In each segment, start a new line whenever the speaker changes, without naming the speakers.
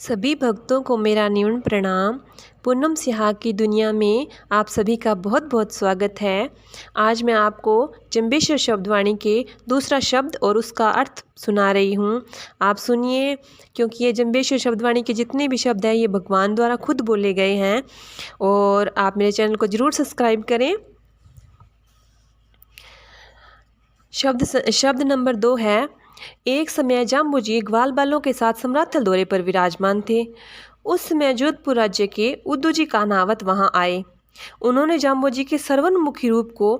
सभी भक्तों को मेरा न्यून प्रणाम। पूनम सिहा की दुनिया में आप सभी का बहुत बहुत स्वागत है। आज मैं आपको जंबेश्वर शब्दवाणी के दूसरा शब्द और उसका अर्थ सुना रही हूँ। आप सुनिए, क्योंकि ये जंबेश्वर शब्दवाणी के जितने भी शब्द हैं ये भगवान द्वारा खुद बोले गए हैं। और आप मेरे चैनल को ज़रूर सब्सक्राइब करें। शब्द नंबर 2 है। एक समय जाम्बूजी ग्वाल बालों के साथ समराथल दौरे पर विराजमान थे। उस समय जोधपुर राज्य के उद्दूजी कान्हावत वहां आए। उन्होंने जाम्बूजी के सर्वन्मुखी रूप को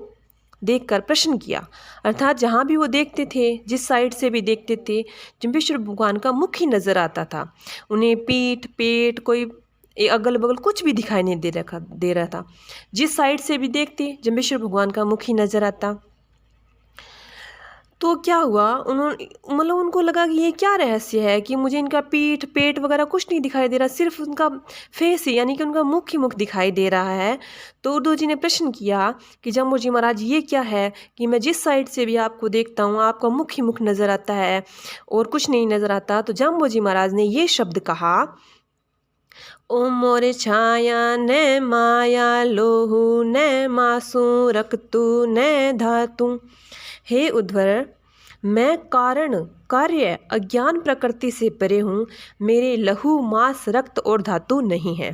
देखकर प्रश्न किया, अर्थात जहाँ भी वो देखते थे, जिस साइड से भी देखते थे, जम्बेश्वर भगवान का मुख ही नजर आता था। उन्हें पीठ पेट कोई अगल बगल कुछ भी दिखाई नहीं दे रहा था। जिस साइड से भी देखते जम्बेश्वर भगवान का मुख ही नजर आता। तो क्या हुआ, उनको लगा कि ये क्या रहस्य है कि मुझे इनका पीठ पेट वगैरह कुछ नहीं दिखाई दे रहा, सिर्फ उनका फेस ही यानी कि उनका मुख ही मुख दिखाई दे रहा है। तो उर्दू जी ने प्रश्न किया कि जम्बू जी महाराज, ये क्या है कि मैं जिस साइड से भी आपको देखता हूँ आपका मुख ही मुख नज़र आता है और कुछ नहीं नज़र आता। तो जम्बू जी महाराज ने ये शब्द कहा, ओ मोरे छाया न माया लोहू न मासू रक्तु न धातु। हे उद्धवर, मैं कारण कार्य अज्ञान प्रकृति से परे हूँ। मेरे लहू मांस रक्त और धातु नहीं है,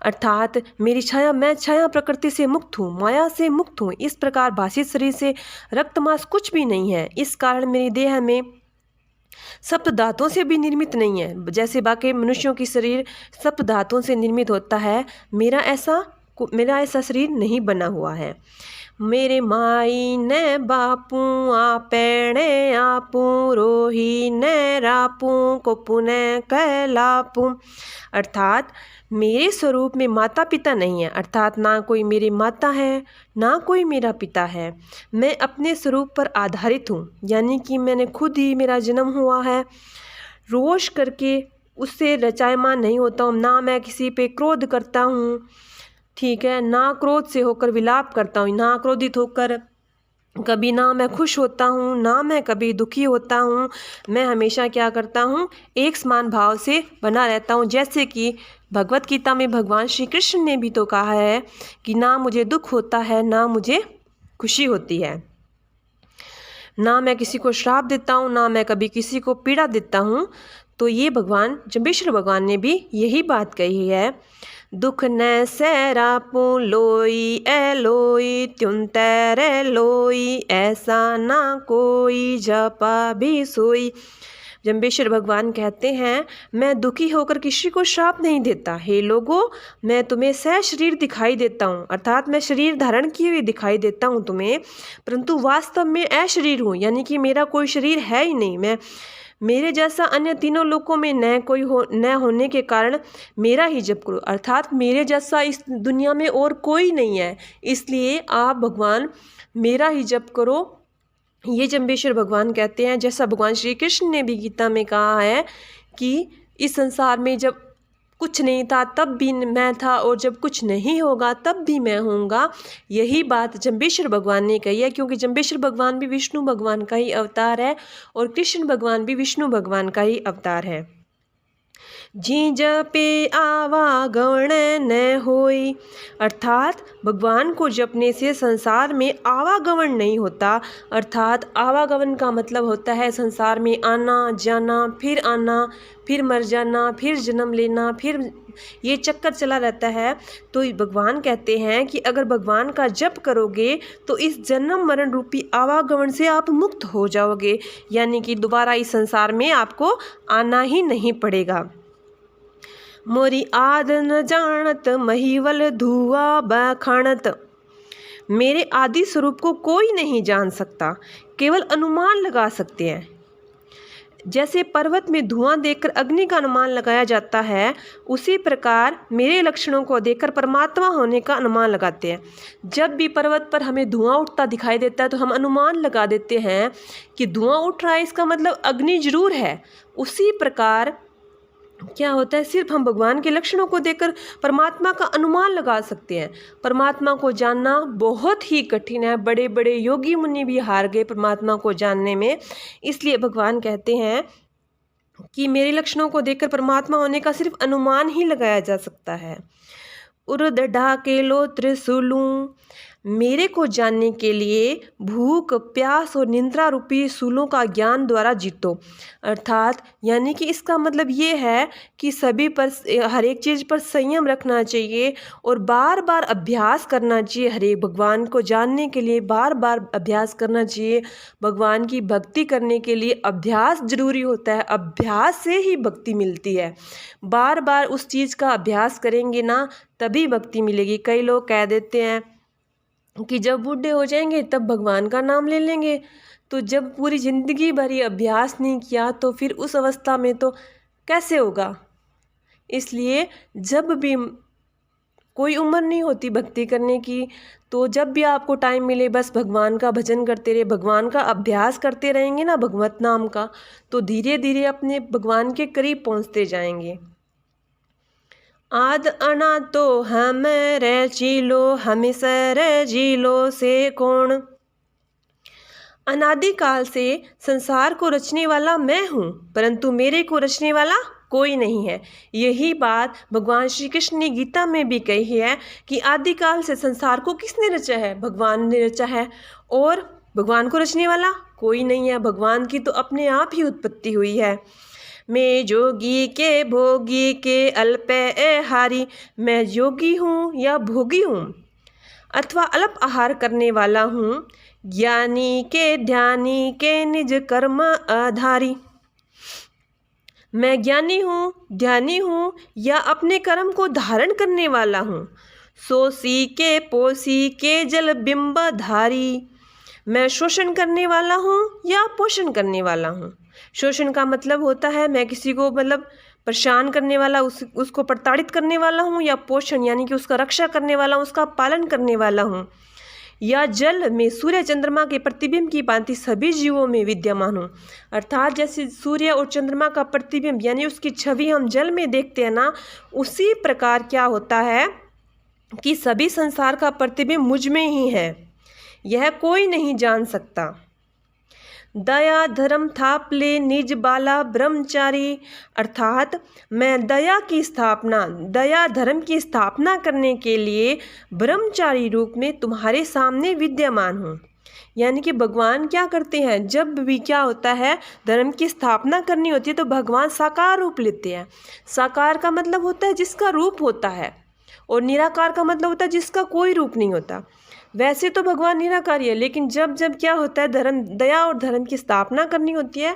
अर्थात मेरी छाया, मैं छाया प्रकृति से मुक्त हूँ, माया से मुक्त हूँ। इस प्रकार भाषित शरीर से रक्त मांस कुछ भी नहीं है। इस कारण मेरी देह में सप्त धातुओं से भी निर्मित नहीं है। जैसे बाकी मनुष्यों की शरीर सप्त धातुओं से निर्मित होता है, मेरा ऐसा शरीर नहीं बना हुआ है। मेरे माई न बापू आपने आपू रोही न रापू को पुनः कहलापू, अर्थात मेरे स्वरूप में माता पिता नहीं है, अर्थात ना कोई मेरी माता है ना कोई मेरा पिता है। मैं अपने स्वरूप पर आधारित हूँ, यानी कि मैंने खुद ही, मेरा जन्म हुआ है, रोष करके उससे रचायमान नहीं होता हूँ। ना मैं किसी पे क्रोध करता हूँ, ठीक है, ना क्रोध से होकर विलाप करता हूँ, ना क्रोधित होकर कभी, ना मैं खुश होता हूँ ना मैं कभी दुखी होता हूँ। मैं हमेशा क्या करता हूँ, एक समान भाव से बना रहता हूँ। जैसे कि भगवत गीता में भगवान श्री कृष्ण ने भी तो कहा है कि ना मुझे दुख होता है ना मुझे खुशी होती है, ना मैं किसी को श्राप देता हूँ ना मैं कभी किसी को पीड़ा देता हूँ। तो ये भगवान जम्बेश्वर भगवान ने भी यही बात कही है। दुख न सैरापू लोई ए लोई त्युन तैरे लोई, ऐसा ना कोई जपा भी सोई। जम्बेश्वर भगवान कहते हैं, मैं दुखी होकर किसी को श्राप नहीं देता। हे लोगों, मैं तुम्हें शरीर दिखाई देता हूँ, अर्थात मैं शरीर धारण किए हुए दिखाई देता हूँ तुम्हें, परंतु वास्तव में अशरीर हूँ, यानी कि मेरा कोई शरीर है ही नहीं। मैं मेरे जैसा अन्य तीनों लोकों में न होने के कारण मेरा ही जप करो, अर्थात मेरे जैसा इस दुनिया में और कोई नहीं है, इसलिए आप भगवान मेरा ही जप करो। ये जम्बेश्वर भगवान कहते हैं। जैसा भगवान श्री कृष्ण ने भी गीता में कहा है कि इस संसार में जब कुछ नहीं था तब भी मैं था और जब कुछ नहीं होगा तब भी मैं होऊंगा। यही बात जम्बेश्वर भगवान ने कही है, क्योंकि जम्बेश्वर भगवान भी विष्णु भगवान का ही अवतार है और कृष्ण भगवान भी विष्णु भगवान का ही अवतार है। जी जपे आवागमन न होई, अर्थात भगवान को जपने से संसार में आवागमन नहीं होता। अर्थात आवागमन का मतलब होता है संसार में आना जाना, फिर मर जाना, फिर जन्म लेना, फिर ये चक्कर चला रहता है। तो भगवान कहते हैं कि अगर भगवान का जप करोगे तो इस जन्म मरण रूपी आवागमन से आप मुक्त हो जाओगे, यानी कि दोबारा इस संसार में आपको आना ही नहीं पड़ेगा। मोरी आद न जानत महिवल धुआ बखानत, मेरे आदि स्वरूप को कोई नहीं जान सकता, केवल अनुमान लगा सकते हैं। जैसे पर्वत में धुआं देखकर अग्नि का अनुमान लगाया जाता है, उसी प्रकार मेरे लक्षणों को देखकर परमात्मा होने का अनुमान लगाते हैं। जब भी पर्वत पर हमें धुआं उठता दिखाई देता है तो हम अनुमान लगा देते हैं कि धुआं उठ रहा है, इसका मतलब अग्नि जरूर है। उसी प्रकार क्या होता है, सिर्फ हम भगवान के लक्षणों को देखकर परमात्मा का अनुमान लगा सकते हैं। परमात्मा को जानना बहुत ही कठिन है, बड़े बड़े योगी मुनि भी हार गए परमात्मा को जानने में। इसलिए भगवान कहते हैं कि मेरे लक्षणों को देखकर परमात्मा होने का सिर्फ अनुमान ही लगाया जा सकता है। उर्द ढाकेलो त्रिशूलों, मेरे को जानने के लिए भूख प्यास और निंद्रा रूपी शूलों का ज्ञान द्वारा जीतो। अर्थात यानी कि इसका मतलब ये है कि सभी पर हर एक चीज़ पर संयम रखना चाहिए और बार बार अभ्यास करना चाहिए। हरे भगवान को जानने के लिए बार बार अभ्यास करना चाहिए। भगवान की भक्ति करने के लिए अभ्यास जरूरी होता है, अभ्यास से ही भक्ति मिलती है। बार बार उस चीज़ का अभ्यास करेंगे ना तभी भक्ति मिलेगी। कई लोग कह देते हैं कि जब बूढ़े हो जाएंगे तब भगवान का नाम ले लेंगे, तो जब पूरी ज़िंदगी भर ये अभ्यास नहीं किया तो फिर उस अवस्था में तो कैसे होगा। इसलिए जब भी कोई उम्र नहीं होती भक्ति करने की, तो जब भी आपको टाइम मिले बस भगवान का भजन करते रहे, भगवान का अभ्यास करते रहेंगे ना भगवत नाम का, तो धीरे धीरे अपने भगवान के करीब पहुंचते जाएंगे। आद अना तो हम रे चीलो हमेशा रे जीलो से कौन। अनादिकाल से संसार को रचने वाला मैं हूँ, परंतु मेरे को रचने वाला कोई नहीं है। यही बात भगवान श्री कृष्ण ने गीता में भी कही है कि आदिकाल से संसार को किसने रचा है, भगवान ने रचा है, और भगवान को रचने वाला कोई नहीं है। भगवान की तो अपने आप ही उत्पत्ति हुई है। मैं जोगी के भोगी के अल्प हारी, मैं योगी हूँ या भोगी हूँ अथवा अल्प आहार करने वाला हूँ, ज्ञानी के ध्यानी के निज कर्म आधारी। मैं ज्ञानी हूँ, ध्यानी हूँ या अपने कर्म को धारण करने वाला हूँ, सोसी के पोसी के जल बिंब धारी। मैं शोषण करने वाला हूँ या पोषण करने वाला हूँ। शोषण का मतलब होता है मैं किसी को मतलब परेशान करने वाला, उसको प्रताड़ित करने वाला हूँ, या पोषण यानी कि उसका रक्षा करने वाला हूँ, उसका पालन करने वाला हूँ। या जल में सूर्य चंद्रमा के प्रतिबिंब की भांति सभी जीवों में विद्यमान हूँ। अर्थात जैसे सूर्य और चंद्रमा का प्रतिबिंब यानी उसकी छवि हम जल में देखते हैं ना, उसी प्रकार क्या होता है कि सभी संसार का प्रतिबिंब मुझ में ही है, यह कोई नहीं जान सकता। दया धर्म थापले निज बाला ब्रह्मचारी। अर्थात मैं दया की स्थापना, दया धर्म की स्थापना करने के लिए ब्रह्मचारी रूप में तुम्हारे सामने विद्यमान हूँ। यानी कि भगवान क्या करते हैं, जब भी क्या होता है धर्म की स्थापना करनी होती है तो भगवान साकार रूप लेते हैं। साकार का मतलब होता है जिसका रूप होता है, और निराकार का मतलब होता है जिसका कोई रूप नहीं होता। वैसे तो भगवान निराकारी है, लेकिन जब जब क्या होता है धर्म, दया और धर्म की स्थापना करनी होती है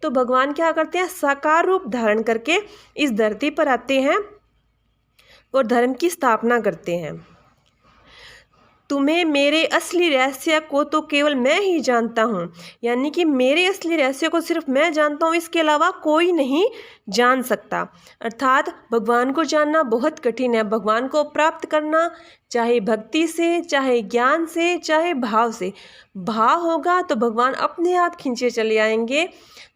तो भगवान क्या करते हैं, साकार रूप धारण करके इस धरती पर आते हैं और धर्म की स्थापना करते हैं। तुम्हें मेरे असली रहस्य को तो केवल मैं ही जानता हूँ, यानी कि मेरे असली रहस्य को सिर्फ मैं जानता हूँ, इसके अलावा कोई नहीं जान सकता। अर्थात भगवान को जानना बहुत कठिन है। भगवान को प्राप्त करना चाहे भक्ति से, चाहे ज्ञान से, चाहे भाव से। भाव होगा तो भगवान अपने आप खींचे चले आएंगे।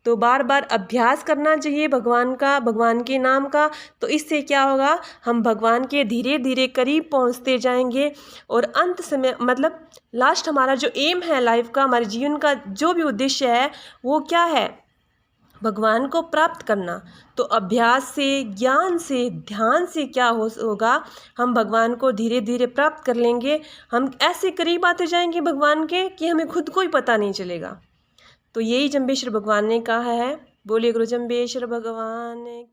तो बार बार अभ्यास करना चाहिए भगवान का, भगवान के नाम का। तो इससे क्या होगा, हम भगवान के धीरे धीरे करीब पहुंचते जाएंगे और अंत समय मतलब लास्ट हमारा जो एम है लाइफ का, हमारे जीवन का जो भी उद्देश्य है वो क्या है, भगवान को प्राप्त करना। तो अभ्यास से, ज्ञान से, ध्यान से क्या होगा, हम भगवान को धीरे धीरे प्राप्त कर लेंगे। हम ऐसे करीब आते जाएंगे भगवान के कि हमें खुद को ही पता नहीं चलेगा। तो यही जम्बेश्वर भगवान ने कहा है। बोलिए गुरु जम्बेश्वर भगवान की।